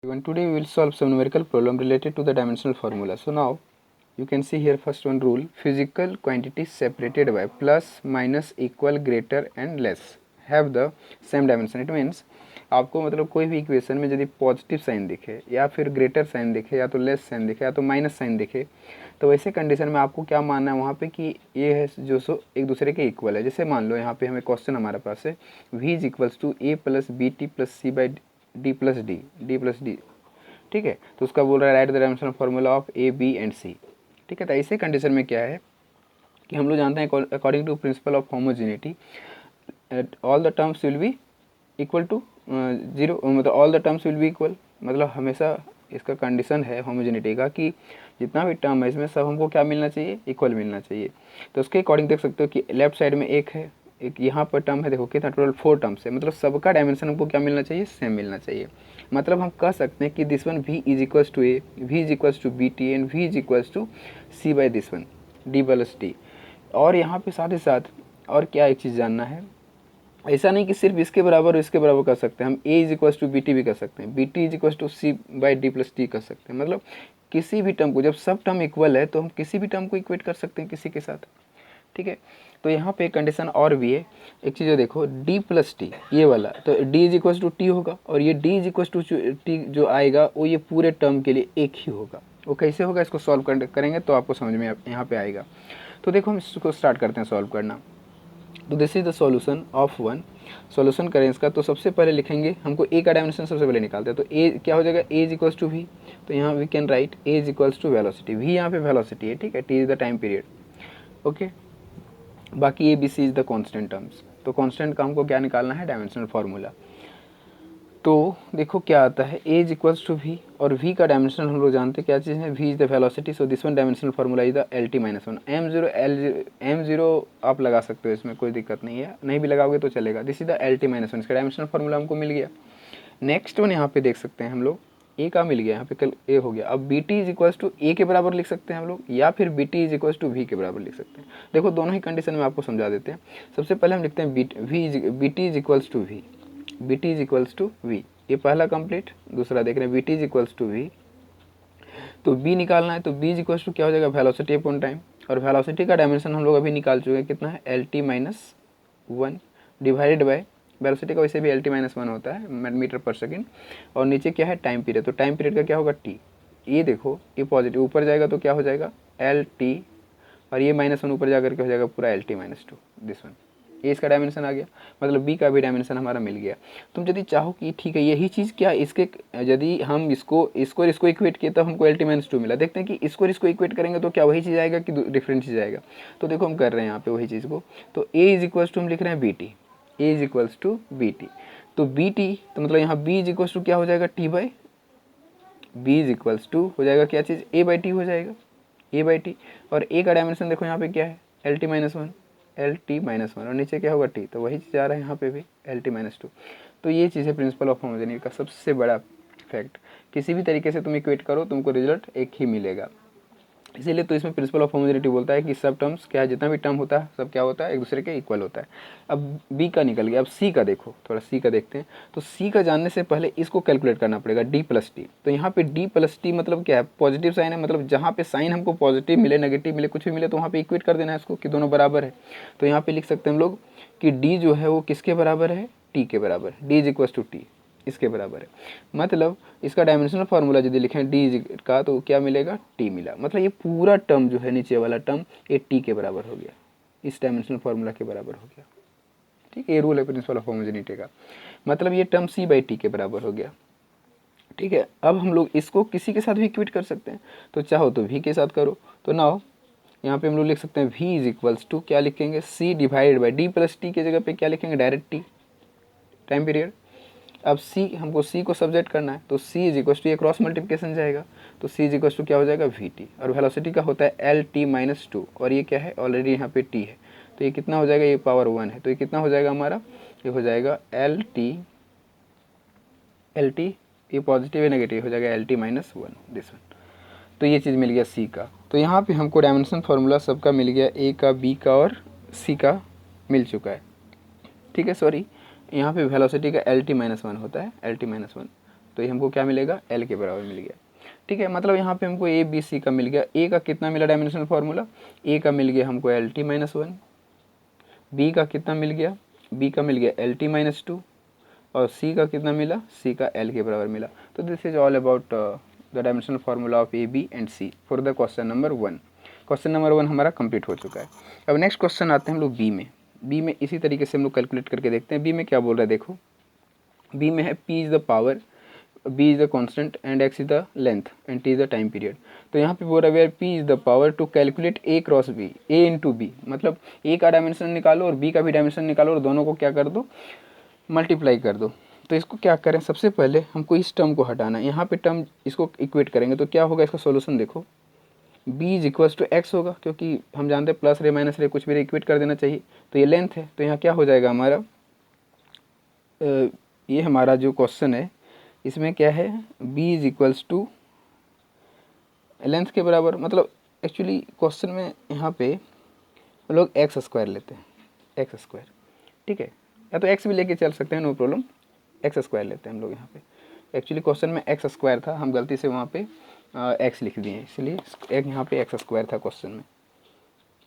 And today we will solve some numerical problem related to the dimensional formula. So now you can see here first one rule: physical quantities separated by plus, minus, equal, greater and less have the same dimension. It means आपको मतलब कोई भी equation में यदि positive sign दिखे या फिर greater sign दिखे या तो लेस साइन दिखे या तो माइनस साइन दिखे तो वैसे कंडीशन में आपको क्या मानना है वहाँ पे कि ये है जो सो एक दूसरे के इक्वल है। जैसे मान लो यहाँ पे हमें क्वेश्चन हमारे पास है v is equals to a plus b t plus c by D plus d, ठीक है। तो उसका बोल रहा है write the dimensional formula of A B and c, ठीक है। तो ऐसे कंडीशन में क्या है कि हम लोग जानते हैं according to principle of homogeneity all the terms will be equal to zero, मतलब all the terms will be equal, मतलब हमेशा इसका कंडीशन है होमोजेनिटी का कि जितना भी टर्म है इसमें सब हमको क्या मिलना चाहिए, इक्वल मिलना चाहिए। तो उसके अकॉर्डिंग देख सकते हो कि लेफ्ट साइड में एक है, एक यहाँ पर टर्म है, देखो कितना टोटल 4 टर्म्स है, मतलब सबका डायमेंशन हमको क्या मिलना चाहिए, सेम मिलना चाहिए। मतलब हम कह सकते हैं कि this one v is equals to A, v is equals to B T and v is equals to C by this one D plus T. और यहाँ पे साथ ही साथ और क्या एक चीज़ जानना है, ऐसा नहीं कि सिर्फ इसके बराबर और इसके बराबर कर सकते हैं, हम a is equals to B T भी कर सकते हैं, B T is equals to C by D plus T कर सकते हैं। मतलब किसी भी टर्म को, जब सब टर्म इक्वल है तो हम किसी भी टर्म को इक्वेट कर सकते हैं किसी के साथ, ठीक है। तो यहाँ पे एक कंडीशन और भी है, एक चीज़ देखो d प्लस टी ये वाला, तो d is equals to T होगा और ये d is equals to T जो आएगा वो ये पूरे टर्म के लिए एक ही होगा। वो कैसे होगा इसको सॉल्व करेंगे तो आपको समझ में यहाँ पे आएगा। तो देखो हम इसको स्टार्ट करते हैं सॉल्व करना। तो this is the solution of one, solution करें इसका। तो सबसे पहले लिखेंगे, हमको ए का डायमेंशन सबसे पहले निकालते हैं। तो ए क्या हो जाएगा, a is equals to we, तो यहाँ we can write a is equals to velocity, v यहाँ पे वेलोसिटी है, ठीक है, t is the time period, okay. बाकी a b c is the constant terms. तो कांस्टेंट का हमको क्या निकालना है, डायमेंशनल फार्मूला। तो देखो क्या आता है, A is equals to V और वी का डायमेंशन हम लोग जानते हैं क्या चीज़ है, V is the velocity. So this one dimensional formula is the L T minus one, M zero आप लगा सकते हो, इसमें कोई दिक्कत नहीं है, नहीं भी लगाओगे तो चलेगा। This is the L T minus one, इसका डायमेंशनल फार्मूला हमको मिल गया। नेक्स्ट वन यहाँ पे देख सकते हैं हम लोग, ए का मिल गया, यहाँ पे कल ए हो गया। अब b T is equals to a के बराबर लिख सकते हैं हम लोग, या फिर b T is equals to v के बराबर लिख सकते हैं। देखो दोनों ही कंडीशन में आपको समझा देते हैं। सबसे पहले हम लिखते हैं B T is equals to V, B T is equals to V, ये पहला कंप्लीट। दूसरा देख रहे हैं B T is equals to we, तो बी निकालना है, तो बी इज इक्वल्स टू क्या हो जाएगा, वेलोसिटी अपॉन टाइम। और वेलोसिटी का डायमेंशन हम लोग अभी निकाल चुके हैं, कितना है, L T minus one divided by velocity का वैसे भी एल टी माइनस वन होता है मीटर पर सेकेंड, और नीचे क्या है, टाइम पीरियड। तो टाइम पीरियड का क्या होगा, टी। ये देखो ये पॉजिटिव ऊपर जाएगा तो क्या हो जाएगा, एल टी, और ये माइनस वन ऊपर जाकर के हो जाएगा पूरा L T minus two, this one. ये इसका डायमेंशन आ गया, मतलब बी का भी डायमेंशन हमारा मिल गया। तुम यदि चाहो कि ठीक है यही चीज़ क्या इसके, यदि हम इसको इक्वेट किए तो हमको एल टी माइनस टू मिला, देखते हैं कि इसको इक्वेट करेंगे तो क्या वही चीज़ आएगा कि डिफरेंट चीज़ आएगा। तो देखो हम कर रहे हैं यहाँ पे वही चीज़ को। तो ए इज इक्वल्स टू हम लिख रहे हैं B T, A is equals to B T. तो बी टी तो मतलब यहाँ बी इज इक्वल्स टू क्या हो जाएगा, T by, B is equals to हो जाएगा क्या चीज़, ए बाई टी हो जाएगा, ए बाई टी। और ए का डायमेंशन देखो यहाँ पे क्या है, L T minus one, L T minus one, और नीचे क्या होगा, टी, तो वही चीज़ आ रहा है यहाँ पे भी एल टी माइनस टू। तो ये चीज़ है प्रिंसिपल ऑफ होमोजेनिटी का सबसे बड़ा फैक्ट। किसी भी तरीके से तुम इक्वेट करो तुमको रिजल्ट एक ही मिलेगा। इसीलिए तो इसमें प्रिंसिपल ऑफ होमोजेनिटी बोलता है कि सब टर्म्स क्या है, जितना भी टर्म होता है सब क्या होता है, एक दूसरे के इक्वल होता है। अब बी का निकल गया, अब सी का देखो, थोड़ा सी का देखते हैं। तो सी का जानने से पहले इसको कैलकुलेट करना पड़ेगा, डी प्लस टी। तो यहाँ पे डी प्लस टी मतलब क्या है, पॉजिटिव साइन है, मतलब जहाँ पे साइन हमको पॉजिटिव मिले नेगेटिव मिले कुछ भी मिले तो वहाँ पे इक्वेट कर देना है इसको कि दोनों बराबर है। तो यहाँ पे लिख सकते हैं हम लोग कि डी जो है वो किसके बराबर है, टी के बराबर, D is equal to T, इसके बराबर है। मतलब इसका डायमेंशनल फार्मूला यदि लिखें डी का तो क्या मिलेगा, टी मिला। मतलब ये पूरा टर्म जो है नीचे वाला टर्म ये टी के बराबर हो गया, इस डायमेंशनल फार्मूला के बराबर हो गया, ठीक है। ये रूल है प्रिंसिपल ऑफ होमोजेनिटी का, मतलब ये टर्म सी बाई टी के बराबर हो गया, ठीक है। अब हम लोग इसको किसी के साथ भी इक्वेट कर सकते हैं, तो चाहो तो वी के साथ करो। तो नाउ यहाँ पे हम लोग लिख सकते हैं वी इज इक्वल्स टू क्या लिखेंगे, C divided by D plus T के जगह पे क्या लिखेंगे, डायरेक्ट टी, टाइम पीरियड। अब सी हमको सी को सब्जेक्ट करना है, तो सी इज इक्वल टू ये क्रॉस मल्टीप्लिकेशन जाएगा, तो सी इज इक्वल टू क्या हो जाएगा, वी टी। और वेलोसिटी का होता है एल टी माइनस टू, और ये क्या है, ऑलरेडी यहाँ पे टी है, तो ये कितना हो जाएगा, ये पावर वन है, तो ये कितना हो जाएगा हमारा, ये हो जाएगा एल टी, ये पॉजिटिव है नेगेटिव हो जाएगा L T minus one, this one. तो ये चीज़ मिल गया सी का। तो यहाँ पे हमको डायमेंशन फार्मूला सबका मिल गया, ए का, बी का और सी का मिल चुका है, ठीक है। सॉरी यहाँ पे वेलोसिटी का एल टी माइनस वन होता है, एल टी माइनस वन, तो ये हमको क्या मिलेगा, एल के बराबर मिल गया। ठीक है, मतलब यहाँ पे हमको ए बी सी का मिल गया। ए का कितना मिला डायमेंशनल फार्मूला, ए का मिल गया हमको L T minus one, B का कितना मिल गया, बी का मिल गया एल टी माइनस टू, और सी का कितना मिला, सी का एल के बराबर मिला। तो this is all about the dimensional formula of A B and C for the question number 1। Question number 1 हमारा कंप्लीट हो चुका है। अब नेक्स्ट क्वेश्चन आते हैं हम लोग बी में। बी में इसी तरीके से हम लोग कैलकुलेट करके देखते हैं। बी में क्या बोल रहा है देखो, बी में है P is the power, B is the constant and X is the length and T is the time period. तो यहाँ पे बोल रहा है where P is the power to calculate A cross B, A into B, मतलब A का dimension निकालो और बी का भी डायमेंशन निकालो और दोनों को क्या कर दो, मल्टीप्लाई कर दो। तो इसको क्या करें, सबसे पहले हमको इस टर्म को हटाना है, यहाँ पे टर्म इसको इक्वेट करेंगे तो क्या होगा, इसका सॉल्यूशन देखो, b is equals to X होगा, क्योंकि हम जानते हैं प्लस रे माइनस रे कुछ भी इक्वेट कर देना चाहिए। तो ये लेंथ है, तो यहाँ क्या हो जाएगा हमारा, ये हमारा जो क्वेश्चन है इसमें क्या है, b is equals to length के बराबर, मतलब एक्चुअली क्वेश्चन में यहाँ पे लोग एक्स स्क्वायर लेते हैं, एक्स स्क्वायर, ठीक है, या तो एक्स भी लेके चल सकते हैं, नो प्रॉब्लम, एक्स स्क्वायर लेते हैं हम लोग यहाँ पे। एक्चुअली क्वेश्चन में एक्स स्क्वायर था, हम गलती से वहाँ पे एक्स लिख दिए, इसलिए एक यहाँ पे एक्स स्क्वायर था क्वेश्चन में,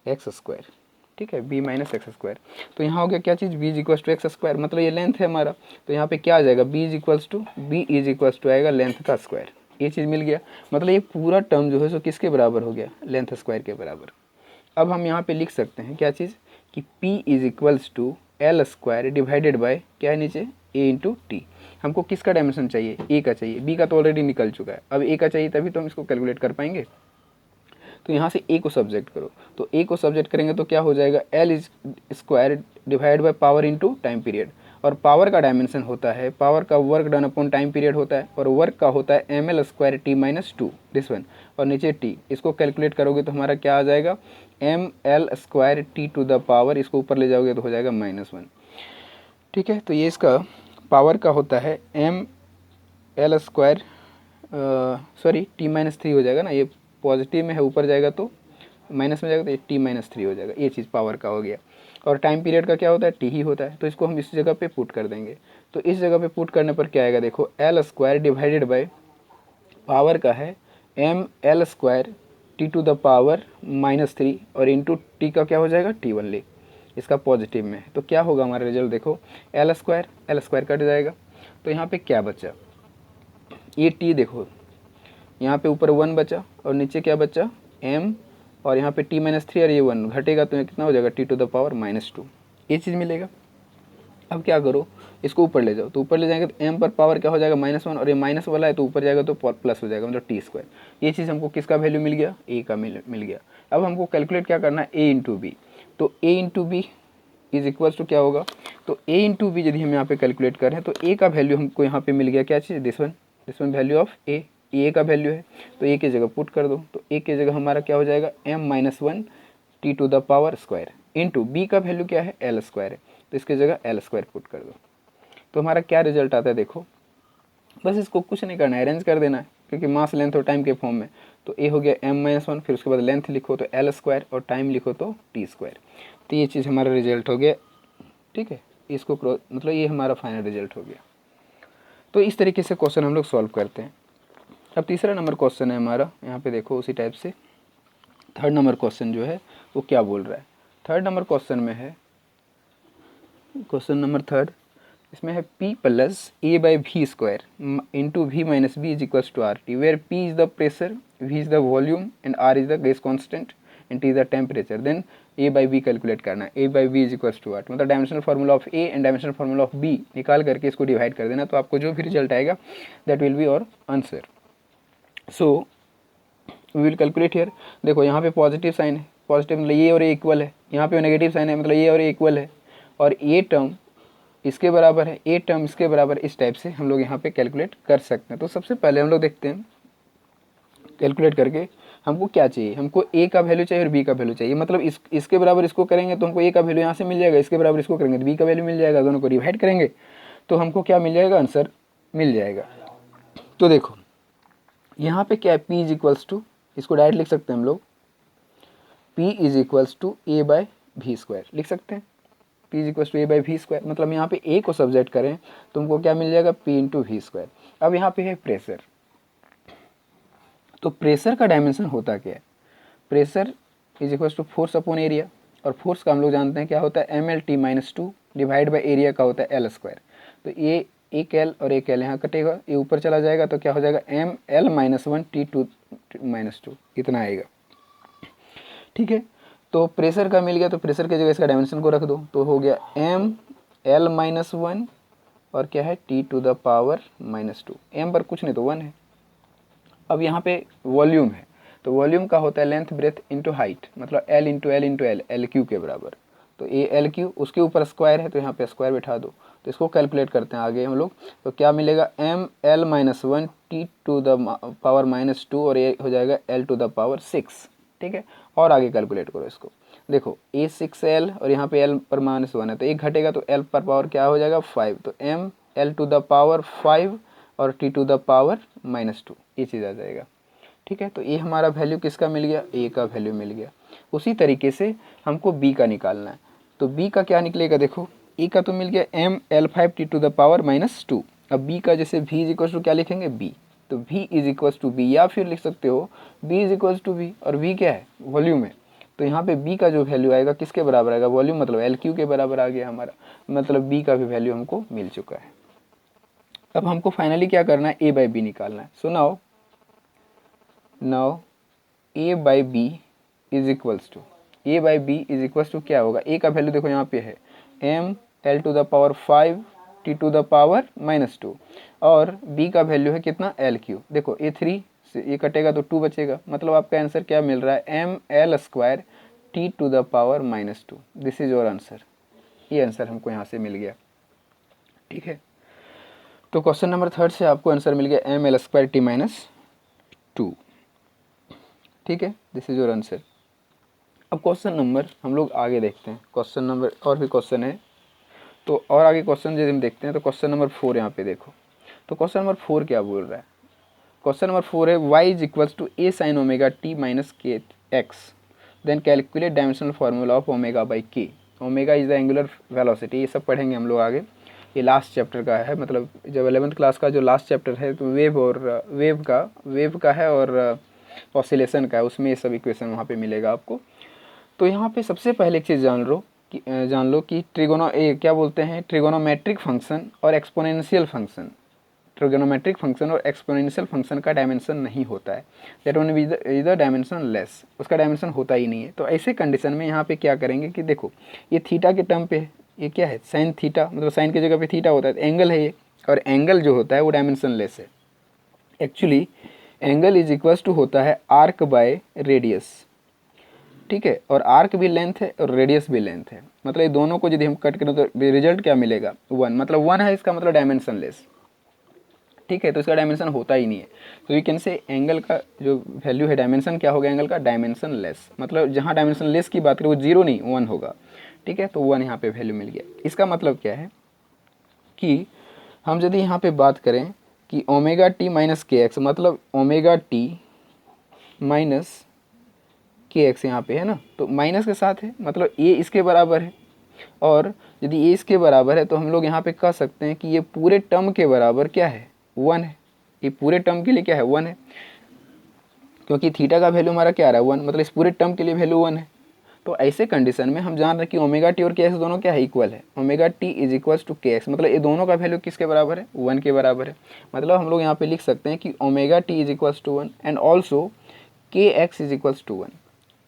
एक्स स्क्वायर, ठीक है, बी माइनस एक्स स्क्वायर। तो यहाँ हो गया क्या चीज़, b is equals to x square, मतलब ये लेंथ है हमारा, तो यहाँ पे क्या आ जाएगा, बी इज इक्वल्स टू आएगा लेंथ का स्क्वायर, ये चीज़ मिल गया। मतलब ये पूरा टर्म जो है सो किसके बराबर हो गया, लेंथ स्क्वायर के बराबर। अब हम यहाँ पे लिख सकते हैं क्या चीज़, कि P is equals to L square divided by क्या है नीचे, ए इंटू टी। हमको किसका डायमेंशन चाहिए, ए का चाहिए, बी का तो ऑलरेडी निकल चुका है, अब ए का चाहिए, तभी तो हम इसको कैलकुलेट कर पाएंगे। तो यहाँ से ए को सब्जेक्ट करो, तो ए को सब्जेक्ट करेंगे तो क्या हो जाएगा, L is square divide by power into time period, और पावर का डायमेंशन होता है, पावर का work done upon time period होता है, और वर्क का होता है M L square T minus two, this one, और नीचे टी। इसको कैलकुलेट करोगे तो हमारा क्या आ जाएगा, M L square T to the power, इसको ऊपर ले जाओगे तो हो जाएगा -1, ठीक है। तो ये इसका पावर का होता है M L square, sorry T minus three हो जाएगा ना, ये पॉजिटिव में है, ऊपर जाएगा तो माइनस में जाएगा, तो ये टी माइनस थ्री हो जाएगा, ये चीज़ पावर का हो गया। और टाइम पीरियड का क्या होता है, टी ही होता है, तो इसको हम इस जगह पे पुट कर देंगे। तो इस जगह पे पुट करने पर क्या आएगा, देखो L square divided by power का है M L square T to the power -3, और इंटू टी का क्या हो जाएगा, टी ओनली, इसका पॉजिटिव में है। तो क्या होगा हमारा रिजल्ट, देखो एल स्क्वायर कट जाएगा, तो यहाँ पे क्या बचा, ये टी देखो, यहाँ पे ऊपर 1 बचा और नीचे क्या बचा, m, और यहाँ पे t माइनस थ्री, और ये 1 घटेगा तो ये कितना हो जाएगा, t टू द पावर -2, ये चीज़ मिलेगा। अब क्या करो, इसको ऊपर ले जाओ, तो ऊपर ले जाएंगे तो m पर पावर क्या हो जाएगा -1, और ये माइनस वाला है तो ऊपर जाएगा तो प्लस हो जाएगा, मतलब टी स्क्वायर। ये चीज़ हमको किसका वैल्यू मिल गया, a का मिल गया। अब हमको कैलकुलेट क्या करना है, a इंटू बी, तो a into B is equals to क्या होगा, तो a इंटू बी यदि हम यहाँ पे कैलकुलेट करें तो a का वैल्यू हमको यहाँ पे मिल गया, क्या चीज़, this one value of a, a का वैल्यू है, तो ए की जगह पुट कर दो, तो ए की जगह हमारा क्या हो जाएगा, m-1 T to the power square, into B का वैल्यू क्या है, एल स्क्वायर है, तो इसकी जगह एल स्क्वायर पुट कर दो। तो हमारा क्या रिजल्ट आता है, देखो बस इसको कुछ नहीं करना है, अरेंज कर देना है, क्योंकि मास लेंथ और टाइम के फॉर्म में। तो ए हो गया m-1, फिर उसके बाद लेंथ लिखो तो एल स्क्वायर, और टाइम लिखो तो टी स्क्वायर। तो ये चीज़ हमारा रिजल्ट हो गया, ठीक है, इसको मतलब ये हमारा फाइनल रिजल्ट हो गया। तो इस तरीके से क्वेश्चन हम लोग सॉल्व करते हैं। अब तीसरा नंबर क्वेश्चन है हमारा, यहाँ पे देखो उसी टाइप से थर्ड नंबर क्वेश्चन जो है वो क्या बोल रहा है। थर्ड नंबर क्वेश्चन में है, क्वेश्चन नंबर थर्ड, इसमें है p plus a by we square into v minus b is equals to r t, where p is the pressure, v is the volume and r is the gas constant and t is the temperature. Then a by b calculate करना है, a by B is equals to r, मतलब dimensional formula of a and dimensional formula of b निकाल करके इसको divide कर देना, तो आपको जो भी रिजल्ट आएगा that will be our answer. So we will calculate here. देखो यहाँ पे पॉजिटिव साइन है, पॉजिटिव मतलब ये और ये इक्वल है, यहाँ पे नेगेटिव साइन है मतलब ये और ये इक्वल है, और ये टर्म इसके बराबर है, ये टर्म इसके बराबर, इस टाइप से हम लोग यहाँ पे कैलकुलेट कर सकते हैं। तो सबसे पहले हम लोग देखते हैं कैलकुलेट करके हमको क्या चाहिए, हमको ए का वैल्यू चाहिए और बी का वैल्यू चाहिए, मतलब इसके बराबर इसको करेंगे तो हमको ए का वैल्यू यहाँ से मिल जाएगा, इसके बराबर इसको करेंगे तो बी का वैल्यू मिल जाएगा, दोनों को डिवाइड करेंगे तो हमको क्या मिल जाएगा, आंसर मिल जाएगा। तो देखो यहाँ पे क्या है, p इज इक्वल्स टू, इसको डायरेक्ट लिख सकते हैं हम लोग, p is equals to A by we square लिख सकते हैं, p is equals to A by we square, मतलब यहाँ पे a को सब्जेक्ट करें तो हमको क्या मिल जाएगा, p इंटू वी स्क्वायर। अब यहाँ पे है प्रेशर, तो प्रेशर का डायमेंशन होता क्या है, pressure is equal to force upon area, और फोर्स का हम लोग जानते हैं क्या होता है mL/T-2 डिवाइड बाई एरिया का होता है L स्क्वायर। तो ये एक L और एक L यहाँ कटेगा, ये ऊपर चला जाएगा तो क्या हो जाएगा mL-1T2-2 इतना आएगा। ठीक है, तो प्रेशर का मिल गया, तो प्रेशर की जगह इसका डायमेंशन को रख दो, तो हो गया mL-1 और क्या है T⁻⁻², m पर कुछ नहीं तो 1 है। अब यहाँ पे वॉल्यूम है, तो वॉल्यूम का होता है लेंथ ब्रेथ इंटू हाइट, मतलब L into L into L, L Q के बराबर। तो ये एल क्यू, उसके ऊपर स्क्वायर है तो यहाँ पे स्क्वायर बैठा दो, तो इसको कैलकुलेट करते हैं आगे हम लोग। तो क्या मिलेगा mL-1 T⁻⁻², और ये हो जाएगा L⁻⁶। ठीक है, और आगे कैलकुलेट करो इसको, देखो ये 6L और यहाँ पे L पर -1 है, तो एक घटेगा तो L पर पावर क्या हो जाएगा 5, तो mL⁵ और T⁻⁻², ये चीज़ आ जाएगा। ठीक है, तो ये हमारा वैल्यू किसका मिल गया, ए का वैल्यू मिल गया। उसी तरीके से हमको बी का निकालना है, तो बी का क्या निकलेगा, देखो ए का तो मिल गया mL5 T⁻⁻²। अब बी का जैसे v इज इक्वल टू क्या लिखेंगे b, तो v is equal to B, या फिर लिख सकते हो b is equal to B, और v क्या है वॉल्यूम है, तो यहाँ पे b का जो वैल्यू आएगा किसके बराबर आएगा, वॉल्यूम मतलब एल क्यू के बराबर आ गया हमारा, मतलब b का भी वैल्यू हमको मिल चुका है। अब हमको फाइनली क्या करना है, a बाई बी निकालना है। So now a by B is equals to, a by B is equals to क्या होगा, a का वैल्यू देखो यहाँ पे है mL⁵ T⁻⁻², और b का वैल्यू है कितना एल क्यू, देखो ये 3 से ये कटेगा तो 2 बचेगा, मतलब आपका आंसर क्या मिल रहा है mL² T⁻⁻²। This is your answer, ये आंसर हमको यहाँ से मिल गया। ठीक है, तो क्वेश्चन नंबर 3 से आपको आंसर मिल गया mL² T-2। ठीक है, दिस इज योर आंसर। अब क्वेश्चन नंबर हम लोग आगे देखते हैं, क्वेश्चन नंबर और भी क्वेश्चन है, तो और आगे क्वेश्चन यदि हम देखते हैं तो क्वेश्चन नंबर 4 यहाँ पे देखो, तो क्वेश्चन नंबर 4 क्या बोल रहा है, क्वेश्चन नंबर 4 है y is equals to a sin omega t minus k x, then calculate dimensional formula of omega by k. Omega is the angular velocity, ये सब पढ़ेंगे हम लोग आगे, ये लास्ट चैप्टर का है, मतलब जब 11th क्लास का जो लास्ट चैप्टर है तो वेव का है और ऑसिलेशन का है, उसमें ये सब इक्वेशन वहाँ पे मिलेगा आपको। तो यहाँ पे सबसे पहले एक चीज़ जान लो कि क्या बोलते हैं ट्रिगोनोमेट्रिक फंक्शन और एक्सपोनेंशियल फंक्शन, ट्रिगोनोमेट्रिक फंक्शन और एक्सपोनेंशियल फंक्शन का डायमेंशन नहीं होता है, that one is the dimension less, उसका डायमेंशन होता ही नहीं है। तो ऐसे कंडीशन में यहाँ पे क्या करेंगे कि देखो ये थीटा के टर्म पे है, ये क्या है साइन थीटा, मतलब साइन की जगह पे थीटा होता है, तो एंगल है ये, और एंगल जो होता है वो डायमेंशन लेस है। Actually angle is equals to होता है आर्क बाय रेडियस। ठीक है, और आर्क भी लेंथ है और रेडियस भी लेंथ है, मतलब ये दोनों को यदि हम कट करें तो रिजल्ट क्या मिलेगा 1, मतलब 1 है, इसका मतलब डायमेंशन लेस। ठीक है, तो इसका डायमेंशन होता ही नहीं है, तो यू कैन से एंगल का जो वैल्यू है डायमेंशन क्या होगा एंगल का, डायमेंशन लेस, मतलब जहाँ डायमेंशन लेस की बात करें वो 0 नहीं 1 होगा। ठीक है, तो 1 यहाँ पे वैल्यू मिल गया। इसका मतलब क्या है कि हम यदि यहाँ पे बात करें कि omega T minus k X, मतलब omega T minus k x यहाँ पे है ना, तो माइनस के साथ है, मतलब ए इसके बराबर है, और यदि ए इसके बराबर है तो हम लोग यहाँ पे कह सकते हैं कि ये पूरे टर्म के बराबर क्या है 1 है, ये पूरे टर्म के लिए क्या है 1 है, क्योंकि थीटा का वैल्यू हमारा क्या आ रहा है 1, मतलब इस पूरे टर्म के लिए वैल्यू 1 है। तो ऐसे कंडीशन में हम जान रहे हैं कि ओमेगा टी और के एक्स दोनों क्या है इक्वल है, omega T is equals to K X, मतलब ये दोनों का वैल्यू किसके बराबर है 1 के बराबर है। मतलब हम लोग यहाँ पे लिख सकते हैं कि omega T is equals to 1 and also K X is equals to 1,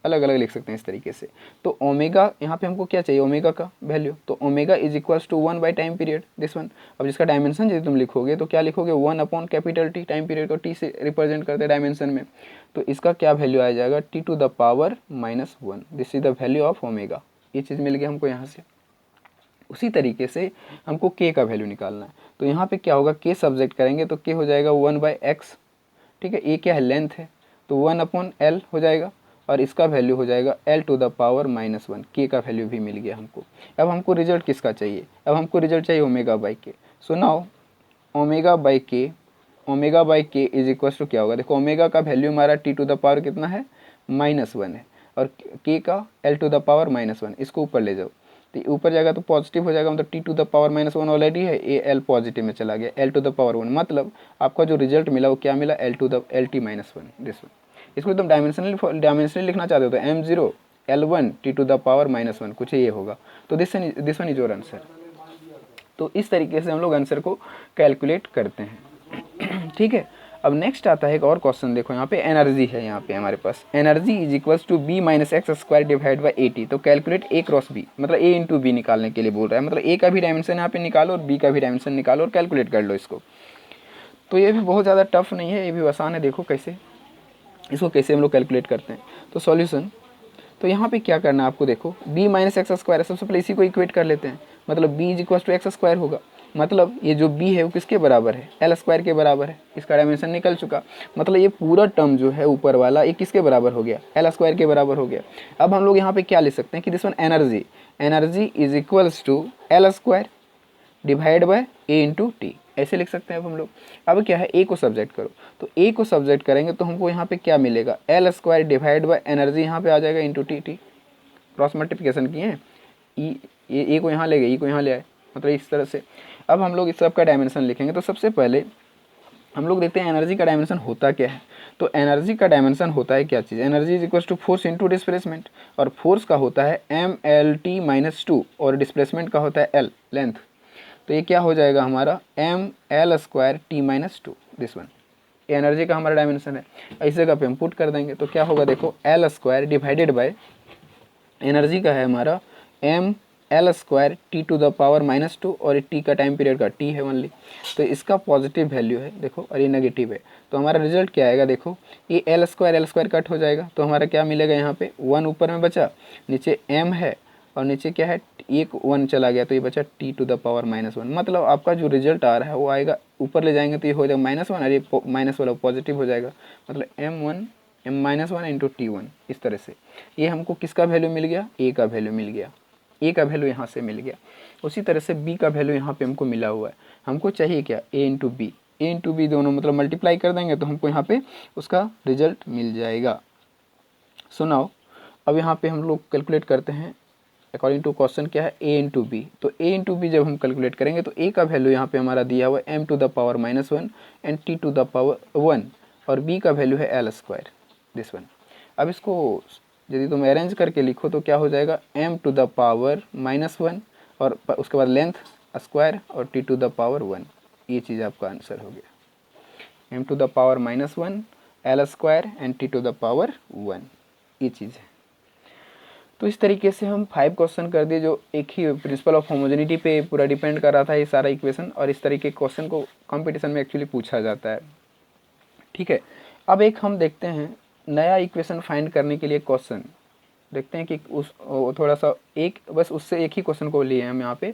अलग अलग लिख सकते हैं इस तरीके से। तो ओमेगा यहाँ पे हमको क्या चाहिए ओमेगा का वैल्यू, तो omega is equals to 1 by time period this one. अब जिसका डायमेंशन यदि तुम लिखोगे तो क्या लिखोगे 1 upon capital T, time period को टी से रिप्रेजेंट करते हैं डायमेंशन में, तो इसका क्या वैल्यू आ जाएगा T⁻⁻1, this is the value of omega. ये चीज़ मिल गई हमको यहाँ से। उसी तरीके से हमको के का वैल्यू निकालना है, तो यहाँ पे क्या होगा के सब्जेक्ट करेंगे तो के हो जाएगा 1/x। ठीक है, ए क्या है लेंथ है, तो 1/L हो जाएगा, और इसका वैल्यू हो जाएगा L⁻⁻1, के का वैल्यू भी मिल गया हमको। अब हमको रिजल्ट किसका चाहिए, अब हमको रिजल्ट चाहिए ओमेगा बाई के। सो नाउ ओमेगा बाई के इज इक्वल टू क्या होगा, देखो ओमेगा का वैल्यू हमारा T⁻ कितना है -1 है, और के का L⁻−1, इसको ऊपर ले जाओ, तो ऊपर जाएगा तो पॉजिटिव हो जाएगा, मतलब T to the power minus one already है, ए एल पॉजिटिव में चला गया, L to the power one, मतलब आपका जो रिजल्ट मिला वो क्या मिला, L T minus one, this one. इसको एकदम डायमेंशनली लिखना चाहते हो तो M zero L one T to the power minus one, कुछ ये होगा। तो this one is your answer. तो इस तरीके से हम लोग आंसर को कैलकुलेट करते हैं। ठीक है, अब नेक्स्ट आता है एक और क्वेश्चन, देखो यहाँ पे एनर्जी है, यहाँ पे हमारे पास energy is equals to b minus x square divide by a t. तो कैलकुलेट ए क्रॉस बी, मतलब ए इंटू बी निकालने के लिए बोल रहा है, मतलब ए का भी डायमेंशन यहाँ पे निकालो और बी का भी डायमेंशन निकालो और कैलकुलेट कर लो इसको। तो ये भी बहुत ज़्यादा टफ नहीं है, ये भी आसान है। देखो कैसे इसको कैसे हम लोग कैलकुलेट करते हैं। तो सॉल्यूशन, तो यहाँ पे क्या करना है आपको, देखो b माइनस एक्स स्क्वायर है, सबसे पहले इसी को इक्वेट कर लेते हैं, मतलब b is equal to x square होगा, मतलब ये जो b है वो किसके बराबर है, एल स्क्वायर के बराबर है, इसका डायमेंशन निकल चुका, मतलब ये पूरा टर्म जो है ऊपर वाला ये किसके बराबर हो गया, एल स्क्वायर के बराबर हो गया। अब हम लोग यहाँ पे क्या ले सकते हैं कि this one energy is equals to L square divide by A into T, ऐसे लिख सकते हैं अब हम लोग। अब क्या है, ए को सब्जेक्ट करो, तो ए को सब्जेक्ट करेंगे तो हमको यहाँ पे क्या मिलेगा, L square divide by energy यहाँ पे आ जाएगा into T, T cross multiplication किए हैं, ए को यहाँ ले गए, ई को यहाँ ले आए, मतलब इस तरह से। अब हम लोग इस सब का डायमेंशन लिखेंगे, तो सबसे पहले हम लोग देखते हैं एनर्जी का डायमेंशन होता क्या है। तो एनर्जी का डायमेंशन होता है क्या चीज़, energy is equal to force into displacement, और फोर्स का होता है M L T minus two और डिस्प्लेसमेंट का होता है एल लेंथ। तो ये क्या हो जाएगा हमारा M L square T minus two, this one energy का हमारा डायमेंशन है। इस जगह पे हम पुट कर देंगे तो क्या होगा, देखो L square divided by energy का है हमारा M L square T to the power minus two, और टी का टाइम पीरियड का टी है ओनली, तो इसका पॉजिटिव वैल्यू है देखो, और ये नेगेटिव है। तो हमारा रिजल्ट क्या आएगा, देखो ये एल स्क्वायर कट हो जाएगा, तो हमारा क्या मिलेगा, यहाँ पे वन ऊपर में बचा, नीचे एम है और नीचे क्या है, एक वन चला गया तो ये बचा T to the power minus one. मतलब आपका जो रिजल्ट आ रहा है वो आएगा, ऊपर ले जाएंगे तो ये हो जाएगा माइनस वन और ये माइनस वाला पॉजिटिव हो जाएगा, मतलब M minus one into T one, इस तरह से। ये हमको किसका वैल्यू मिल गया, ए का वैल्यू मिल गया, ए का वैल्यू यहाँ से मिल गया। उसी तरह से बी का वैल्यू यहाँ पे हमको मिला हुआ है, हमको चाहिए क्या, ए इंटू बी दोनों मतलब मल्टीप्लाई कर देंगे तो हमको यहाँ पे उसका रिजल्ट मिल जाएगा। सो नाउ अब यहाँ पे हम लोग कैलकुलेट करते हैं अकॉर्डिंग टू क्वेश्चन क्या है, ए इंटू बी। तो ए इंटू बी जब हम कैलकुलेट करेंगे तो ए का वैल्यू यहाँ पे हमारा दिया हुआ है M to the power minus one and T to the power one, और बी का वैल्यू है एल स्क्वायर, दिस वन। अब इसको यदि तुम अरेंज करके लिखो तो क्या हो जाएगा, M to the power minus one और उसके बाद लेंथ स्क्वायर और T to the power one, ये चीज़ आपका आंसर हो गया, M to the power minus one L square and T to the power one, ये चीज़ है। तो इस तरीके से हम 5 क्वेश्चन कर दिए जो एक ही प्रिंसिपल ऑफ होमोजेनिटी पे पूरा डिपेंड कर रहा था ये सारा इक्वेशन, और इस तरीके के क्वेश्चन को कंपटीशन में एक्चुअली पूछा जाता है। ठीक है, अब एक हम देखते हैं नया इक्वेशन फाइंड करने के लिए क्वेश्चन देखते हैं कि उस थोड़ा सा एक बस उससे एक ही क्वेश्चन को लिए हम यहाँ पे,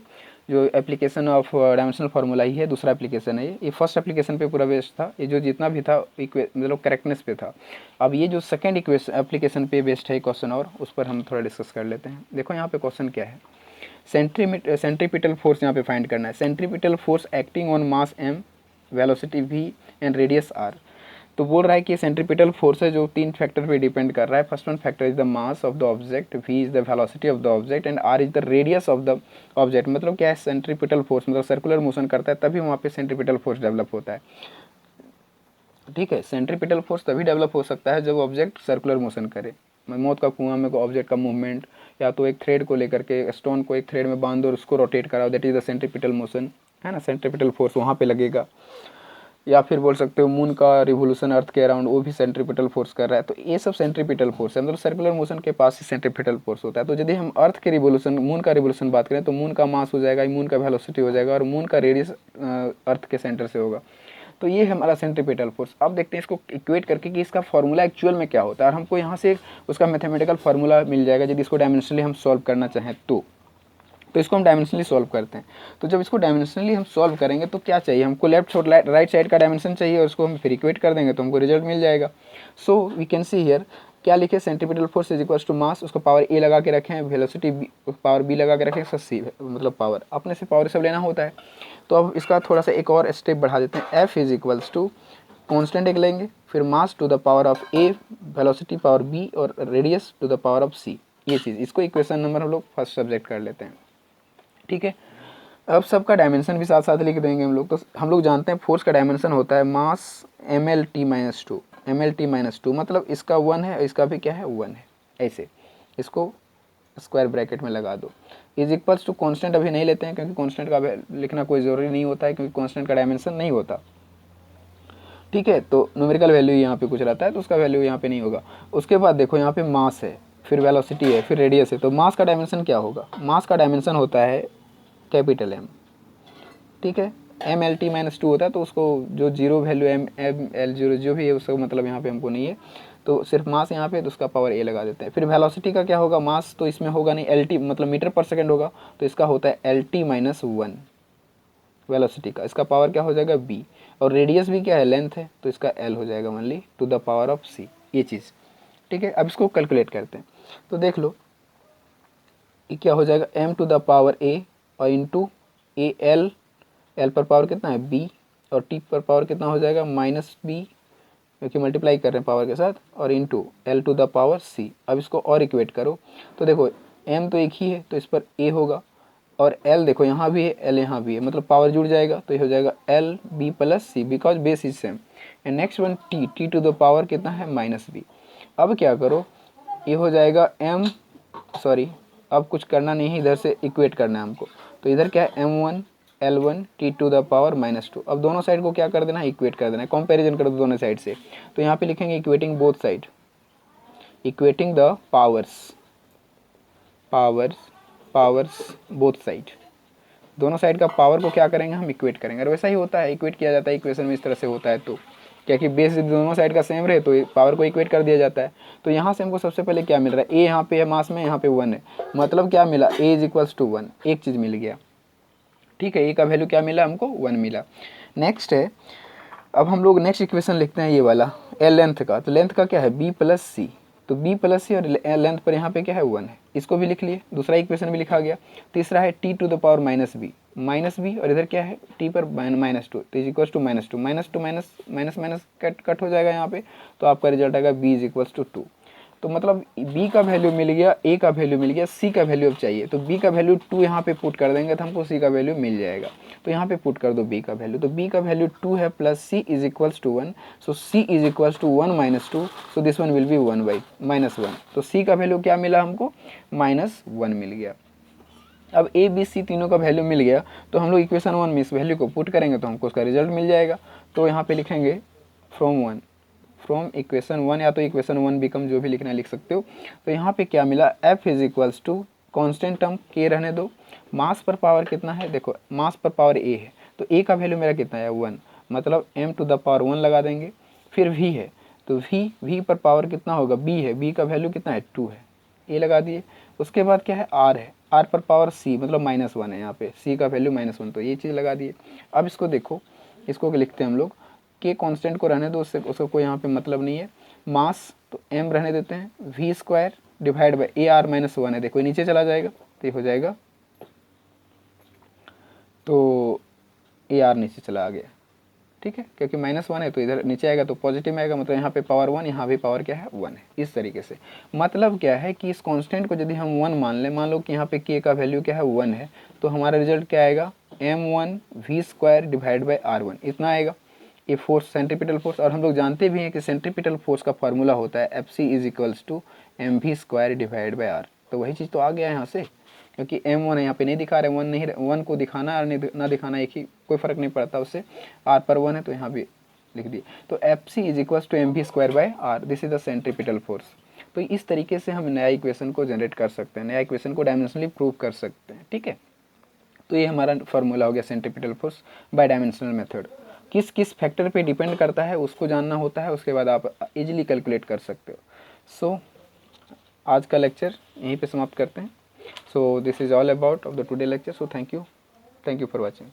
जो एप्लीकेशन ऑफ डायमेंशनल फार्मूला ही है, दूसरा एप्लीकेशन है ये फर्स्ट एप्लीकेशन पे पूरा बेस्ड था, ये जो जितना भी था मतलब करेक्टनेस पे था। अब ये जो सेकंड इक्वेशन एप्लीकेशन पे बेस्ड है क्वेश्चन, और उस पर हम थोड़ा डिस्कस कर लेते हैं। देखो यहाँ पे क्वेश्चन क्या है, सेंट्रीपिटल फोर्स यहाँ पे फाइंड करना है, centripetal force acting on mass M, velocity V and radius R. तो बोल रहा है कि सेंट्रीपिटल फोर्स है जो 3 फैक्टर पे डिपेंड कर रहा है। First one factor is the mass of the object, V is the velocity of the object and R is the radius of the object. मतलब क्या है, सेंट्रीपिटल फोर्स मतलब सर्कुलर मोशन करता है तभी वहाँ पे सेंट्रीपिटल फोर्स डेवलप होता है। ठीक है, सेंट्रीपिटल फोर्स तभी डेवलप हो सकता है जब ऑब्जेक्ट सर्कुलर मोशन करे। मौत का कुआं में ऑब्जेक्ट का मूवमेंट, या तो एक थ्रेड को लेकर के स्टोन को एक थ्रेड में बांध और उसको रोटेट कराओ, that is the centripetal motion, है ना, सेंट्रीपिटल फोर्स वहाँ पे लगेगा। या फिर बोल सकते हो मून का रिवोल्यूशन अर्थ के अराउंड, वो भी सेंट्रीपिटल फोर्स कर रहा है। तो ये सब सेंट्रीपिटल फोर्स है, मतलब सर्कुलर मोशन के पास ही सेंट्रीपिटल फोर्स होता है। तो यदि हम अर्थ के रिवोल्यूशन, मून का रिवोल्यूशन बात करें तो मून का मास हो जाएगा, मून का वेलोसिटी हो जाएगा, और मून का रेडियस अर्थ के सेंटर से होगा। तो ये है हमारा सेंट्रीपिटल फोर्स। अब देखते हैं इसको इक्वेट करके कि इसका फॉर्मूला एक्चुअल में क्या होता है, और हमको यहाँ से उसका मैथमेटिकल फार्मूला मिल जाएगा यदि इसको डायमेंशनली हम सॉल्व करना चाहें तो इसको हम डायमेंशनली सॉल्व करते हैं। तो जब इसको डायमेंशनली हम सॉल्व करेंगे तो क्या चाहिए हमको, लेफ्ट और राइट साइड का डायमेंशन चाहिए, और उसको हम फिर इक्वेट कर देंगे तो हमको रिजल्ट मिल जाएगा। So we can see here क्या लिखे, centripetal force is equal to mass, उसको पावर ए लगा के रखें, वेलोसिटी पावर बी लगा के रखें, सी मतलब पावर, अपने से पावर सब लेना होता है। तो अब इसका थोड़ा सा एक और स्टेप बढ़ा देते हैं, F is equals to constant एक लेंगे, फिर mass to the power of a, velocity power b और radius to the power of c, ये चीज़, इसको इक्वेशन नंबर हम लोग फर्स्ट सब्जेक्ट कर लेते हैं। ठीक है, अब सबका डायमेंशन भी साथ साथ लिख देंगे हम लोग। तो हम लोग जानते हैं फोर्स का डायमेंशन होता है मास mlt-2, mlt-2 मतलब इसका 1 है, इसका भी क्या है 1 है। ऐसे इसको स्क्वायर ब्रैकेट में लगा दो। इज इक्वल्स टू कॉन्स्टेंट अभी नहीं लेते हैं क्योंकि कॉन्स्टेंट का लिखना कोई ज़रूरी नहीं होता है, क्योंकि कॉन्स्टेंट का डायमेंशन नहीं होता। ठीक है, तो न्यूमेरिकल वैल्यू यहाँ पे कुछ रहता है तो उसका वैल्यू यहाँ पे नहीं होगा। उसके बाद देखो यहाँ पे मास है, फिर वेलोसिटी है, फिर रेडियस है। तो मास का डायमेंशन क्या होगा? मास का डायमेंशन होता है कैपिटल एम। ठीक है, mlt-2 होता है, तो उसको जो जीरो वैल्यू ml0 जो भी है उसका मतलब यहाँ पे हमको नहीं है, तो सिर्फ मास यहाँ पे, तो उसका पावर a लगा देते हैं। फिर वेलोसिटी का क्या होगा? मास तो इसमें होगा नहीं, lt मतलब मीटर पर सेकंड होगा, तो इसका होता है lt-1 वेलोसिटी का, इसका पावर क्या हो जाएगा b। और रेडियस भी क्या है? लेंथ है, तो इसका l हो जाएगा only to the power of c, ये चीज़। ठीक है, अब इसको कैलकुलेट करते हैं। तो देख लो ये क्या हो जाएगा, m to the power a और इंटू ए एल पर पावर कितना है b, और t पर पावर कितना हो जाएगा -b, क्योंकि मल्टीप्लाई कर रहे हैं पावर के साथ, और into L to the power c। अब इसको और इक्वेट करो तो देखो m तो एक ही है, तो इस पर a होगा, और l देखो यहाँ भी है, l यहाँ भी है, मतलब पावर जुड़ जाएगा, तो ये हो जाएगा L B plus C, because base is same. And next one T to the power कितना है -b। अब क्या करो, ये हो जाएगा m, सॉरी अब कुछ करना नहीं है, इधर से इक्वेट करना है हमको। तो इधर क्या है m1 L1 t to the power -2। अब दोनों साइड को क्या कर देना है? इक्वेट कर देना है, कंपैरिजन कर दो दोनों साइड से। तो यहाँ पे लिखेंगे equating both side, equating the powers both side. दोनों साइड का पावर को क्या करेंगे? हम इक्वेट करेंगे। और वैसा ही होता है, इक्वेट किया जाता है इक्वेशन में, इस तरह से होता है। तो क्या कि बेस दोनों साइड का सेम रहे तो पावर को इक्वेट कर दिया जाता है। तो यहाँ से हमको सबसे पहले क्या मिल रहा है? ए यहाँ पे है मास में, यहाँ पे 1 है, मतलब क्या मिला? ए इज इक्वल्स टू 1, एक चीज़ मिल गया। ठीक है, ए का वैल्यू क्या मिला हमको? 1 मिला। नेक्स्ट है, अब हम लोग नेक्स्ट इक्वेशन लिखते हैं ये वाला एल लेंथ का। तो लेंथ का क्या है? बी प्लस सी। तो बी प्लस सी और लेंथ पर यहाँ पे क्या है? 1 है, इसको भी लिख लिए, दूसरा इक्वेशन भी लिखा गया। तीसरा है T to the power -b, और इधर क्या है? टी पर -2, तो is equals to -2, minus cut हो जाएगा यहाँ पे, तो आपका रिजल्ट आएगा b इज इक्वल्स टू 2। तो मतलब b का वैल्यू मिल गया, a का वैल्यू मिल गया, c का वैल्यू अब चाहिए। तो b का वैल्यू 2 यहाँ पे पुट कर देंगे तो हमको c का वैल्यू मिल जाएगा। तो यहाँ पे पुट कर दो b का वैल्यू, तो b का वैल्यू 2 है plus c is equals to 1। So c is equals to 1 - 2, so this one will be 1/-1। तो c का वैल्यू क्या मिला हमको? -1 मिल गया। अब a b c तीनों का वैल्यू मिल गया, तो हम लोग इक्वेशन 1 में इस वैल्यू को पुट करेंगे तो हमको उसका रिजल्ट मिल जाएगा। तो यहाँ पे लिखेंगे फ्रॉम इक्वेशन 1, या तो इक्वेशन 1 बिकम जो भी लिखना लिख सकते हो। तो यहाँ पे क्या मिला? f is equals to constant term k रहने दो, मास पर पावर कितना है? देखो मास पर पावर a है, तो a का वैल्यू मेरा कितना है? 1, मतलब m टू द पावर 1 लगा देंगे। फिर v है, तो v पर पावर कितना होगा? b है, b का वैल्यू कितना है? 2 है, a लगा दिए। उसके बाद क्या है? r है, r पर पावर c, मतलब -1 है, यहाँ पे c का वैल्यू -1, तो ये चीज़ लगा दिए। अब इसको देखो, इसको लिखते हैं हम लोग, के कांस्टेंट को रहने दो, उससे उसका कोई यहाँ पे मतलब नहीं है। मास तो m रहने देते हैं, v² डिवाइड बाई AR-1 है, देखो नीचे चला जाएगा तो ये हो जाएगा, तो AR नीचे चला आ गया। ठीक है, क्योंकि -1 है तो इधर नीचे आएगा तो पॉजिटिव में आएगा, मतलब यहाँ पे पावर 1, यहाँ भी पावर क्या है? 1 है। इस तरीके से मतलब क्या है कि इस कांस्टेंट को यदि हम 1 मान लें, मान लो कि यहाँ पे k का वैल्यू क्या है? 1 है, तो हमारा रिजल्ट क्या आएगा? m1 v² divide by R1, इतना आएगा। ये फोर्स सेंट्रीपिटल फोर्स, और हम लोग जानते भी हैं कि सेंट्रीपिटल फोर्स का फार्मूला होता है Fc is equals to mv² divide by r। तो वही चीज़ तो आ गया यहाँ से, क्योंकि m1 है, यहाँ पे नहीं दिखा रहे, 1 नहीं, 1 को दिखाना और ना दिखाना एक ही, कोई फर्क नहीं पड़ता उससे। r पर 1 है तो यहाँ भी लिख दिए। तो Fc is equals to mv² by r, this is the centripetal force. तो इस तरीके से हम नया इक्वेशन को जनरेट कर सकते हैं, नया इक्वेशन को डायमेंशनली प्रूव कर सकते हैं। ठीक है, तो ये हमारा फार्मूला हो गया centripetal force by dimensional method. किस किस फैक्टर पे डिपेंड करता है उसको जानना होता है, उसके बाद आप इजीली कैलकुलेट कर सकते हो। सो आज का लेक्चर यहीं पे समाप्त करते हैं। So this is all about of the today lecture. So thank you for watching.